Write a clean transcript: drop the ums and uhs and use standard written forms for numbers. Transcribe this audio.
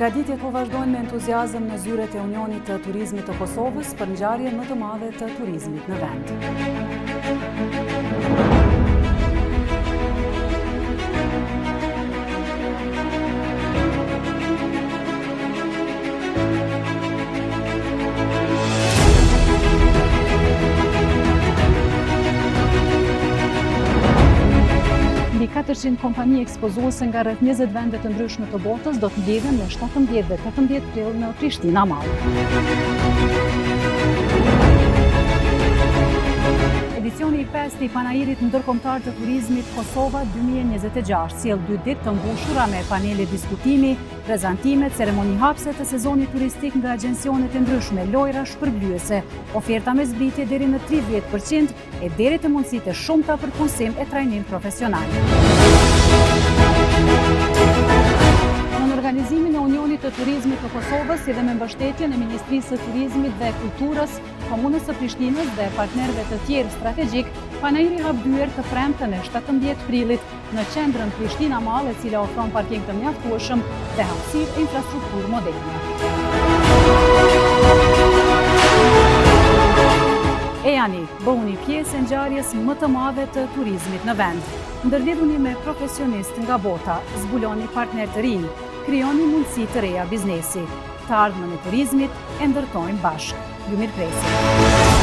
Përgatitjet po vazhdojnë me entuziazëm në zyret e Unionit të Turizmit të Kosovës për ngjarjen më të madhe të turizmit në vend. Mbi 400 kompani ekspozuese nga rreth 20 vende të ndryshme të botës do të mbledhen në 17 dhe 18 prill në Prishtina Mall. Edicioni i 5 i Panairit Ndërkombëtar të Turizmit Kosova 2026 sjell 2 ditë të mbushura me panele diskutimi, prezantime, ceremoni hapse të sezonit turistik nga agjencionet e ndryshme, lojra shpërblyese, oferta me zbritje deri në 30% e deri te mundësitë e shumta për punësim e trajnim profesional. Në organizimin e Unionit të Turizmit të Kosovës, si dhe me mbështetjen e Ministrisë së Turizmit dhe Kulturës, Komunës së Prishtinës dhe partnerëve të tjerë strategjik, Panairi hap dyer të premten e 17 prillit në qendrën Prishtina Mall, e cila ofron parking të mjaftueshëm dhe hapësirë e infrastrukturë moderne. EANI, bëhuni pjesë e ngjarjes më të madhe të turizmit në vend. Ndërlidhuni me profesionistë nga bota, zbuloni partner të rinj, krijoni mundësi të reja biznesi. Të ardhmen e turizmit e ndërtojmë bashkë. Ju mirëpresim.